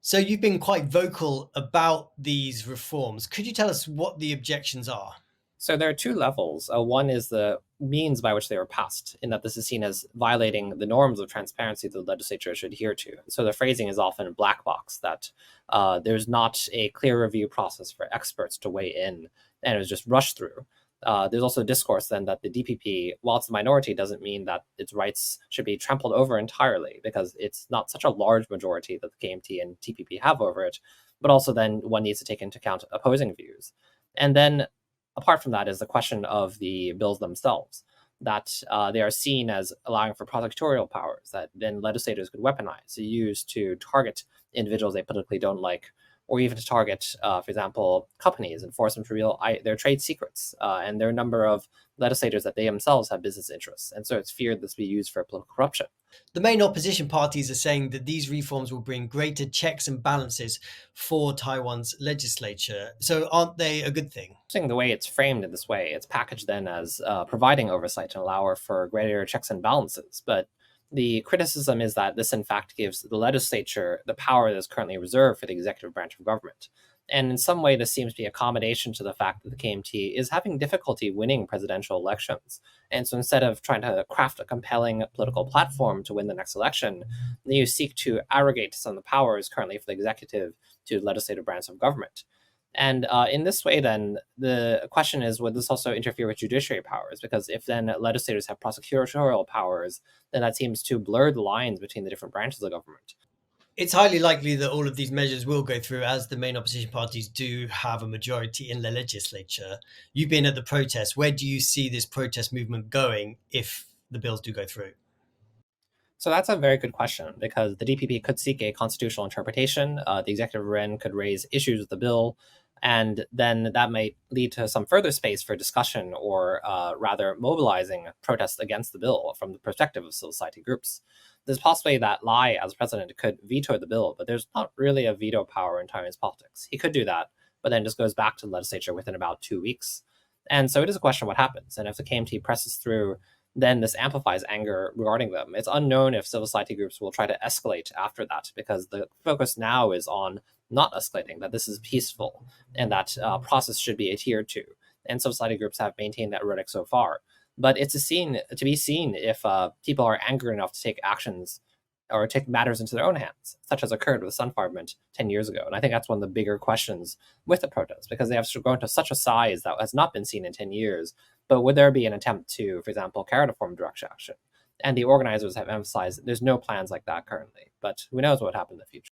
So you've been quite vocal about these reforms. Could you tell us what the objections are? So there are two levels. One is the means by which they were passed, in that this is seen as violating the norms of transparency the legislature should adhere to. So the phrasing is often black box, that there's not a clear review process for experts to weigh in, and it was just rushed through. There's also discourse then that the DPP, while it's a minority, doesn't mean that its rights should be trampled over entirely, because it's not such a large majority that the KMT and TPP have over it, but also then one needs to take into account opposing views. And then apart from that is the question of the bills themselves, that they are seen as allowing for prosecutorial powers that then legislators could weaponize, to use to target individuals they politically don't like, or even to target, for example, companies and force them to reveal their trade secrets. And there are a number of legislators that they themselves have business interests. And so it's feared this will be used for political corruption. The main opposition parties are saying that these reforms will bring greater checks and balances for Taiwan's legislature. So aren't they a good thing? The way it's framed in this way, it's packaged then as providing oversight and allow for greater checks and balances. But the criticism is that this, in fact, gives the legislature the power that is currently reserved for the executive branch of government. And in some way, this seems to be accommodation to the fact that the KMT is having difficulty winning presidential elections. And so instead of trying to craft a compelling political platform to win the next election, you seek to arrogate some of the powers currently for the executive to the legislative branch of government. And in this way, then, the question is, would this also interfere with judiciary powers? Because if then legislators have prosecutorial powers, then that seems to blur the lines between the different branches of government. It's highly likely that all of these measures will go through, as the main opposition parties do have a majority in the legislature. You've been at the protest. Where do you see this protest movement going if the bills do go through? So that's a very good question, because the DPP could seek a constitutional interpretation. The executive branch could raise issues with the bill, and then that might lead to some further space for discussion, or rather mobilizing protests against the bill from the perspective of civil society groups. There's possibly that Lai, as president, could veto the bill, but there's not really a veto power in Taiwanese politics. He could do that, but then just goes back to the legislature within about 2 weeks. And so it is a question of what happens. And if the KMT presses through, then this amplifies anger regarding them. It's unknown if civil society groups will try to escalate after that, because the focus now is on not escalating, that this is peaceful, and that process should be adhered to. And civil society groups have maintained that rhetoric so far. But it's to be seen if people are angry enough to take actions or take matters into their own hands, such as occurred with the Sunflower Movement 10 years ago. And I think that's one of the bigger questions with the protests, because they have grown to such a size that has not been seen in 10 years. But would there be an attempt to, for example, carry out a form of direct action? And the organizers have emphasized there's no plans like that currently. But who knows what would happen in the future.